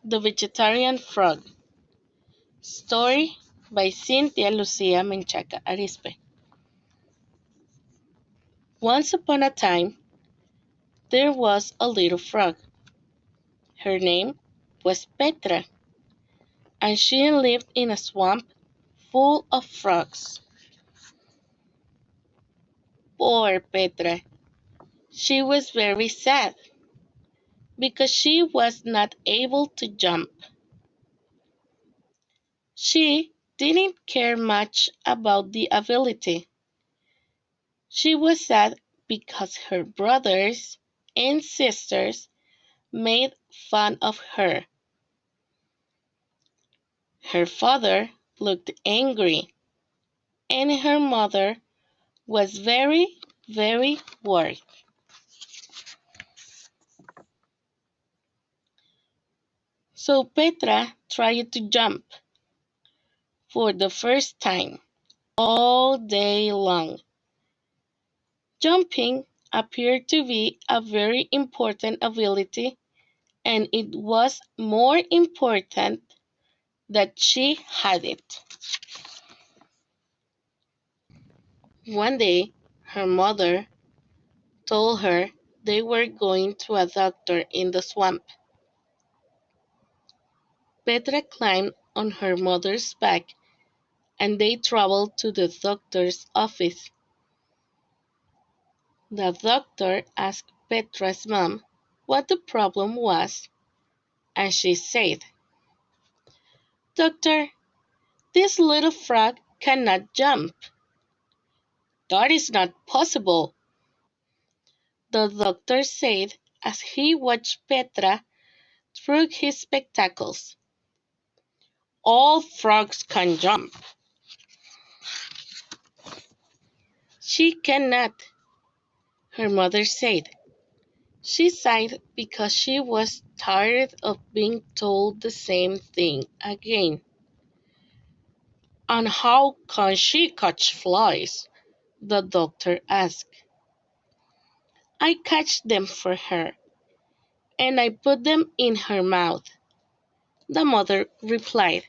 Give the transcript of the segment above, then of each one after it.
The Vegetarian Frog. Story by Cynthia Lucía Menchaca Arizpe. Once upon a time, there was a little frog. Her name was Petra, and she lived in a swamp full of frogs. Poor Petra! She was very sad because she was not able to jump. She didn't care much about the ability. She was sad because her brothers and sisters made fun of her. Her father looked angry, and her mother was very, very worried. So Petra tried to jump for the first time all day long. Jumping appeared to be a very important ability, and it was more important that she had it. One day, her mother told her they were going to a doctor in the swamp. Petra climbed on her mother's back and they traveled to the doctor's office. The doctor asked Petra's mom what the problem was, and she said, "Doctor, this little frog cannot jump." "That is not possible," the doctor said as he watched Petra through his spectacles. "All frogs can jump." "She cannot," her mother said. She sighed because she was tired of being told the same thing again. "And how can she catch flies?" the doctor asked. "I catch them for her, and I put them in her mouth," the mother replied.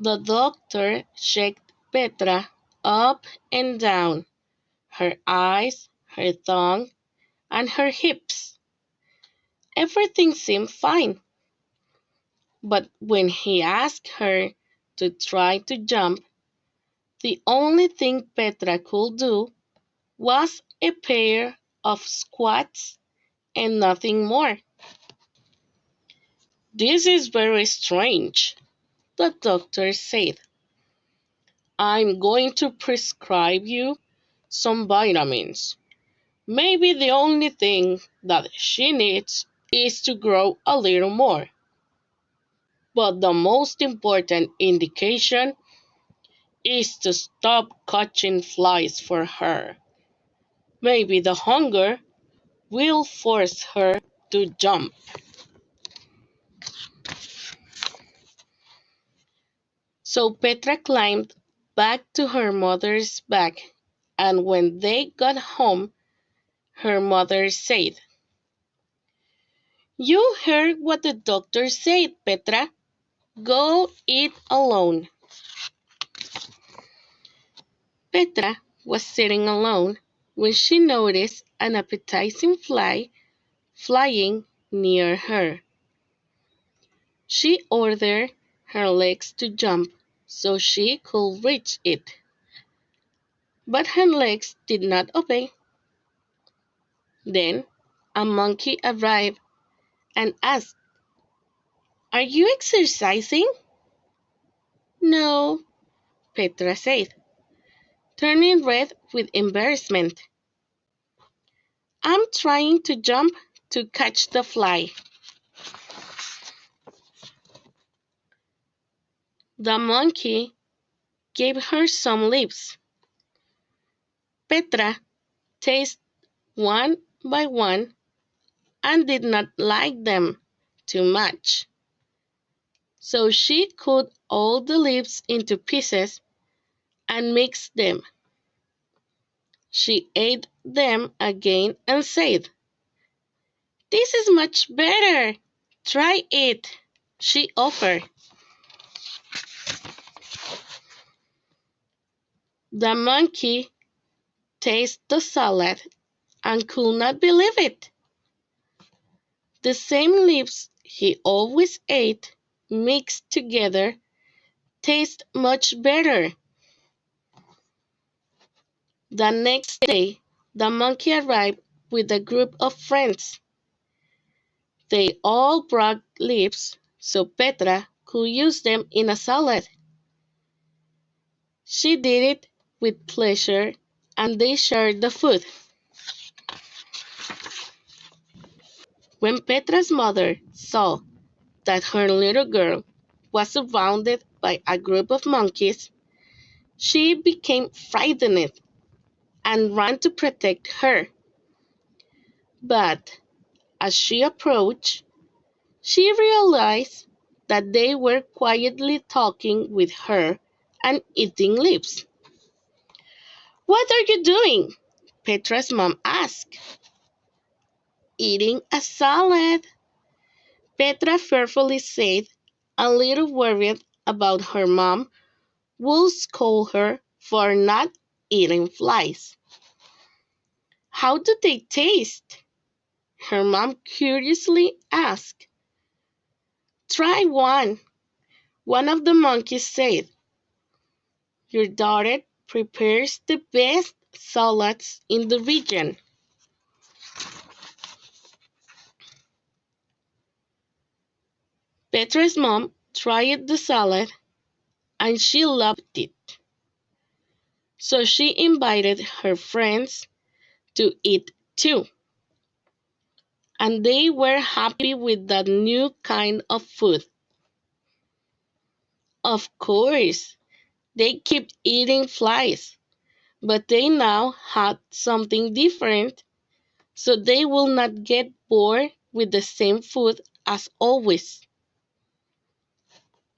The doctor checked Petra up and down, her eyes, her tongue, and her hips. Everything seemed fine. But when he asked her to try to jump, the only thing Petra could do was a pair of squats and nothing more. "This is very strange," the doctor said. "I'm going to prescribe you some vitamins. Maybe the only thing that she needs is to grow a little more. But the most important indication is to stop catching flies for her. Maybe the hunger will force her to jump." So Petra climbed back to her mother's back, and when they got home, her mother said, "You heard what the doctor said, Petra. Go eat alone." Petra was sitting alone when she noticed an appetizing fly flying near her. She ordered her legs to jump so she could reach it, but her legs did not obey. Then a monkey arrived and asked, "Are you exercising?" "No," Petra said, turning red with embarrassment. "I'm trying to jump to catch the fly." The monkey gave her some leaves. Petra tasted one by one and did not like them too much. So she cut all the leaves into pieces and mixed them. She ate them again and said, "This is much better. Try it, she offered. The monkey tasted the salad and could not believe it. The same leaves he always ate, mixed together, taste much better. The next day, the monkey arrived with a group of friends. They all brought leaves so Petra could use them in a salad. She did it with pleasure and they shared the food. When Petra's mother saw that her little girl was surrounded by a group of monkeys, she became frightened and ran to protect her. But as she approached, she realized that they were quietly talking with her and eating leaves. "What are you doing?" Petra's mom asked. "Eating a salad," Petra fearfully said, a little worried about her mom would scold her for not eating flies. "How do they taste?" her mom curiously asked. "Try one," one of the monkeys said. "Your daughter prepares the best salads in the region." Petra's mom tried the salad and she loved it. So she invited her friends to eat too. And they were happy with that new kind of food. Of course, they kept eating flies, but they now had something different, so they will not get bored with the same food as always.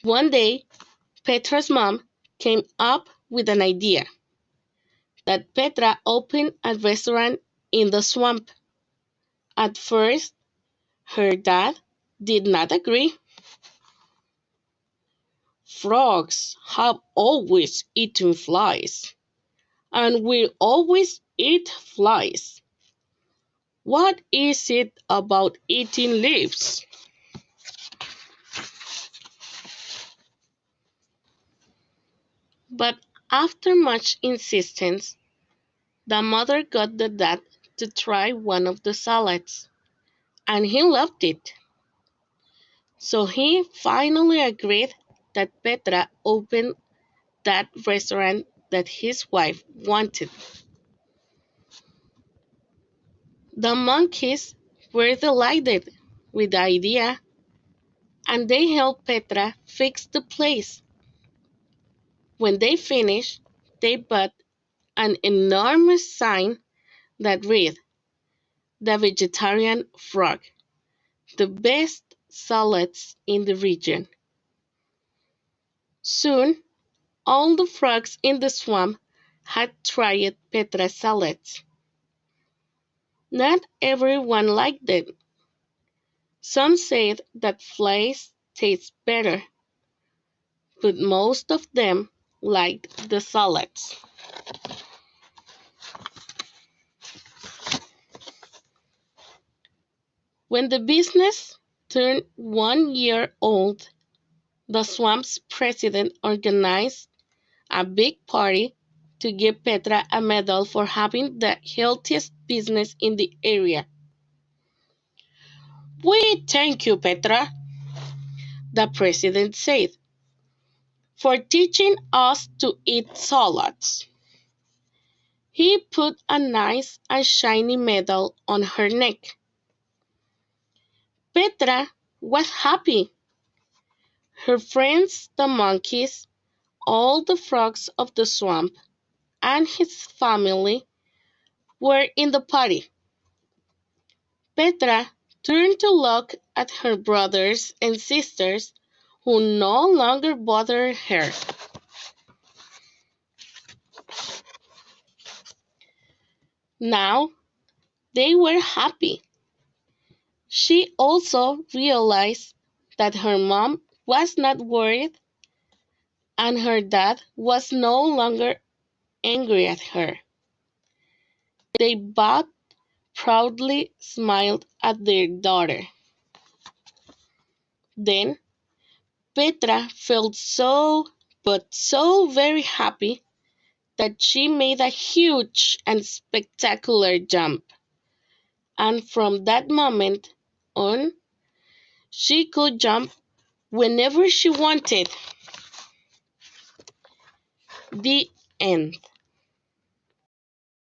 One day, Petra's mom came up with an idea that Petra opened a restaurant in the swamp. At first, her dad did not agree. "Frogs have always eaten flies, and will always eat flies. What is it about eating leaves?" But after much insistence, the mother got the dad to try one of the salads, and he loved it. So he finally agreed that Petra open that restaurant that his wife wanted. The monkeys were delighted with the idea and they helped Petra fix the place. When they finished, they bought an enormous sign that read, "The Vegetarian Frog, the best salads in the region." Soon, all the frogs in the swamp had tried Petra's salads. Not everyone liked them. Some said that flies taste better, but most of them liked the salads. When the business turned 1 year old, the swamp's president organized a big party to give Petra a medal for having the healthiest business in the area. "We thank you, Petra," the president said, "for teaching us to eat salads." He put a nice and shiny medal on her neck. Petra was happy. Her friends, the monkeys, all the frogs of the swamp, and his family were in the party. Petra turned to look at her brothers and sisters who no longer bothered her. Now they were happy. She also realized that her mom was not worried and her dad was no longer angry at her. They both proudly smiled at their daughter. Then Petra felt so very happy that she made a huge and spectacular jump. And from that moment on, she could jump whenever she wanted. The end.